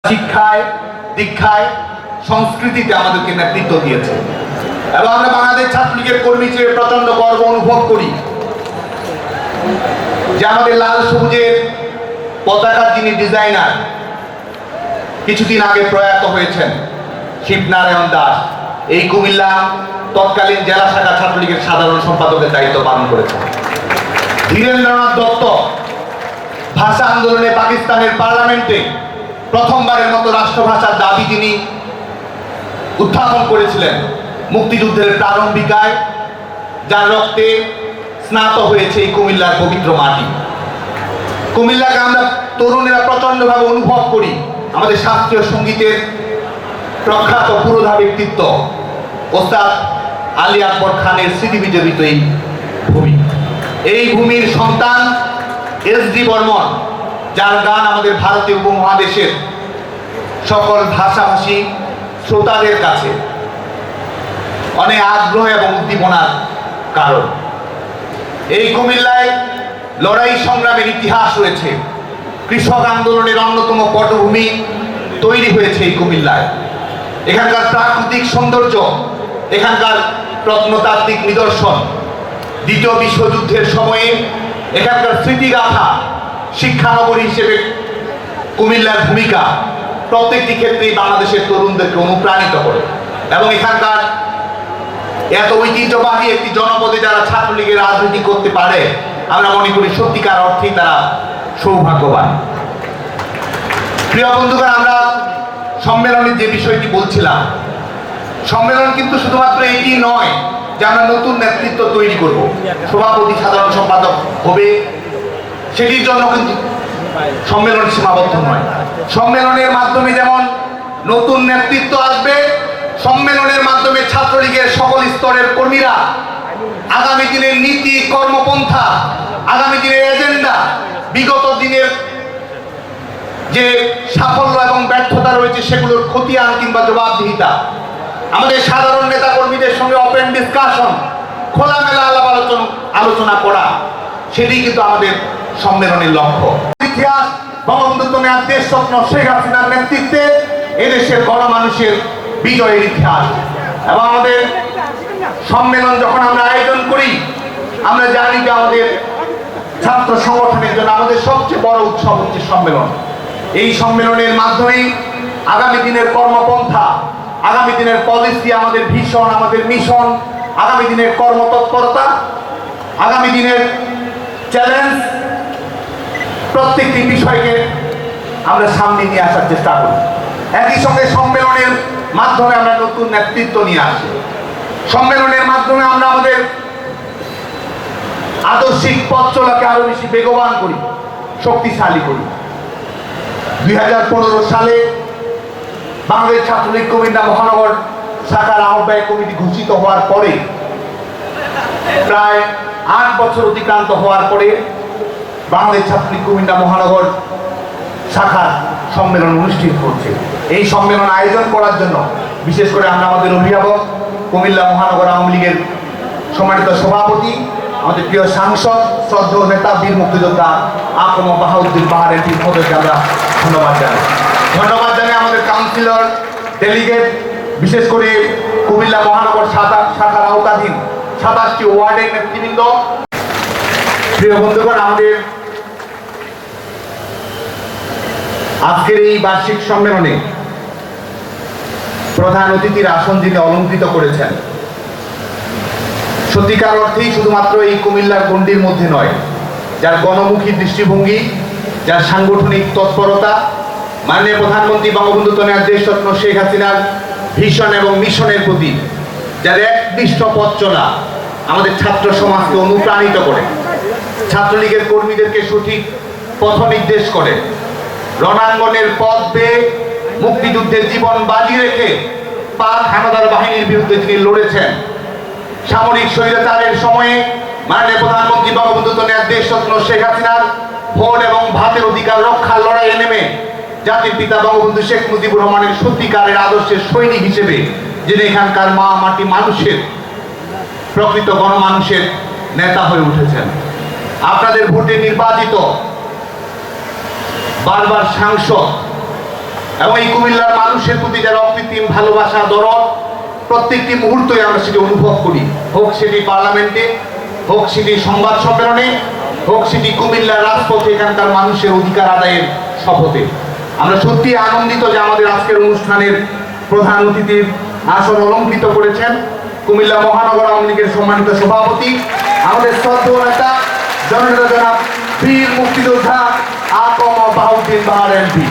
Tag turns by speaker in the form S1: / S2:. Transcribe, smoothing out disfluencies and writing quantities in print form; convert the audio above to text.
S1: শিক্ষায়, দীক্ষায়, সংস্কৃতিতে আমাদেরকে নেতৃত্ব দিয়েছে এবং আমরা বাংলাদেশ ছাত্রলীগের কর্মী হিসেবে প্রচন্ড গর্ব অনুভব করি যে আমাদের লাল সবুজের পতাকার যিনি ডিজাইনার কিছুদিন আগে প্রয়াত হয়েছেন শিবনারায়ণ দাস, এই কুমিল্লা তৎকালীন জেলা শাখা ছাত্রলীগের সাধারণ সম্পাদকের দায়িত্ব পালন করেছেন। ধীরেন্দ্রনাথ দত্ত ভাষা আন্দোলনে পাকিস্তানের পার্লামেন্টে প্রথমবারের মতো রাষ্ট্রভাষার দাবি তিনি উত্থাপন করেছিলেন মুক্তিযুদ্ধের প্রারম্ভিকায়, যার রক্তে স্নাত হয়েছে এই কুমিল্লার পবিত্র মাটি। কুমিল্লাকে আমরা তরুণেরা প্রচন্ডভাবে অনুভব করি আমাদের শাস্ত্রীয় সঙ্গীতের প্রখ্যাত পুরোধা ব্যক্তিত্ব ওস্তাদ আলী আকবর খানের স্মৃতি বিজড়িত এই ভূমি। এই ভূমির সন্তান এস.ডি. বর্মন, যার গান আমাদের ভারতীয় উপমহাদেশের সকল ভাষাভাষী শ্রোতাদের কাছে অনেক আগ্রহ এবং উদ্দীপনার কারণ। এই কুমিল্লায় লড়াই সংগ্রামের ইতিহাস রয়েছে। কৃষক আন্দোলনের অন্যতম পটভূমি তৈরি হয়েছে এই কুমিল্লায়। এখানকার প্রাকৃতিক সৌন্দর্য, এখানকার প্রত্নতাত্ত্বিক নিদর্শন, দ্বিতীয় বিশ্বযুদ্ধের সময়ে এখানকার স্মৃতিগাথা, শিক্ষানগরী হিসেবে কুমিল্লার ভূমিকা প্রত্যেকটি ক্ষেত্রেই বাংলাদেশের তরুণদেরকে অনুপ্রাণিত করে এবং এখানকার এত ঐতিহ্যবাহী একটি জনপদে যারা ছাত্রলীগের রাজনীতি করতে পারে আমরা মনে করি সত্যিকার অর্থেই তারা সৌভাগ্যবান। প্রিয় বন্ধুগণ, আমরা সম্মেলনের যে বিষয়টি বলছিলাম, সম্মেলন কিন্তু শুধুমাত্র এটি নয় যে আমরা নতুন নেতৃত্ব তৈরি করব, সভাপতি সাধারণ সম্পাদক হবে, সেটির জন্য কিন্তু সম্মেলন সীমাবদ্ধ নয়। সম্মেলনের মাধ্যমে যেমন নতুন নেতৃত্ব আসবে, সম্মেলনের মাধ্যমে ছাত্রলীগের সকল স্তরের কর্মীরা আগামী দিনের নীতি, কর্মপন্থা, আগামী দিনের এজেন্ডা, বিগত দিনের যে সাফল্য এবং ব্যর্থতা রয়েছে সেগুলোর খতিয়ান কিংবা জবাবদিহিতা, আমাদের সাধারণ নেতা কর্মীদের সঙ্গে ওপেন ডিসকাশন, খোলামেলা আলোচনা করা, সেটি কিন্তু আমাদের সম্মেলনের লক্ষ্য। ইতিহাস বঙ্গবন্ধু কন্যা দেশ স্বপ্ন শেখ হাসিনার নেতৃত্বে এদেশের গণমানুষের বিজয়ের ইতিহাস। এবং আমাদের সম্মেলন যখন আমরা আয়োজন করি, আমরা জানি যে আমাদের ছাত্র সংগঠনের জন্য আমাদের সবচেয়ে বড় উৎসব হচ্ছে সম্মেলন। এই সম্মেলনের মাধ্যমেই আগামী দিনের কর্মপন্থা, আগামী দিনের পলিসি, আমাদের ভিশন, আমাদের মিশন, আগামী দিনের কর্মতৎপরতা, আগামী দিনের চ্যালেঞ্জ, প্রত্যেকটি বিষয়কে আমরা সামনে নিয়ে আসার চেষ্টা করি। একই সঙ্গে সম্মেলনের মাধ্যমে আমরা নতুন নেতৃত্ব নিয়ে আসি। সম্মেলনের মাধ্যমে আমরা আমাদের আদর্শিক পথ চলাকে আরো বেশি বেগবান করি, শক্তিশালী করি। 2015 সালে বাংলাদেশ ছাত্রলীগ কুমিল্লা মহানগর শাখার আহ্বায়ক কমিটি ঘোষিত হওয়ার পরে প্রায় 8 বছর অতিক্রান্ত হওয়ার পরে বাংলাদেশ ছাত্রলীগ কুমিল্লা মহানগর শাখার সম্মেলন অনুষ্ঠিত হচ্ছে। এই সম্মেলন আয়োজন করার জন্য বিশেষ করে আমরা আমাদের অভিভাবক কুমিল্লা মহানগর আওয়ামী লীগের সম্মানিত সভাপতি, আমাদের প্রিয় সাংসদ, শ্রদ্ধেয় নেতা, বীর মুক্তিযোদ্ধা আকম বাহাউদ্দিন পাহাড়ের মহোদয়কে আমরা ধন্যবাদ জানাই। আমাদের কাউন্সিলর, ডেলিগেট, বিশেষ করে কুমিল্লা মহানগর শাখার আওতাধীন 27টি ওয়ার্ডের নেতৃবৃন্দ। প্রিয় বন্ধুগণ, আমাদের আজকের এই বার্ষিক সম্মেলনে প্রধান অতিথির আসন যিনি অলঙ্কৃত করেছেন, সত্যিকার অর্থেই শুধুমাত্র এই কুমিল্লার গণ্ডির মধ্যে নয়, যার গণমুখী দৃষ্টিভঙ্গি, যার সাংগঠনিক তৎপরতা, মাননীয় প্রধানমন্ত্রী বঙ্গবন্ধু কন্যা দেশ স্বপ্ন শেখ হাসিনার ভিশন এবং মিশনের প্রতি যার একনিষ্ঠ পথ চলা আমাদের ছাত্র সমাজকে অনুপ্রাণিত করে, ছাত্রলীগের কর্মীদেরকে সঠিক পথ নির্দেশ করে, রণাঙ্গনের পথ বেয়ে মুক্তিযুদ্ধের জীবন বাজি রেখে পাক হানাদার বাহিনীর বিরুদ্ধে তিনি লড়েছেন। সামরিক স্বৈরাচারের সময়ে মাননীয় প্রধানমন্ত্রী বঙ্গবন্ধু কন্যা দেশ স্বপ্ন শেখ হাসিনার ভোট এবং ভাতের অধিকার রক্ষার লড়াইয়ে নেমে জাতির পিতা বঙ্গবন্ধু শেখ মুজিবুর রহমানের সত্যিকারের আদর্শের সৈনিক হিসেবে যিনি এখানকার মা মাটি মানুষের, প্রকৃত গণমানুষের নেতা হয়ে উঠেছেন। আপনাদের ভোটে নির্বাচিত বারবার সাংসদ এবং এই কুমিল্লার মানুষের প্রতি যারা অকৃত্রিম ভালোবাসা দরদ প্রত্যেকটি মুহূর্তই আমরা সেটি অনুভব করি, হোক সেটি পার্লামেন্টে, হোক সেটি সংবাদ সম্মেলনে, হোক সেটি কুমিল্লার রাজপথে এখানকার মানুষের অধিকার আদায়ের শপথে। আমরা সত্যি আনন্দিত যে আমাদের আজকের অনুষ্ঠানের প্রধান অতিথির আসন অলঙ্কৃত করেছেন কুমিল্লা মহানগর আওয়ামী লীগের সম্মানিত সভাপতি, আমাদের শ্রদ্ধেয় নেতা জননেতা জনাব বীর মুক্তিযোদ্ধা আকম বাহাউদ্দিন বাহার এমপি।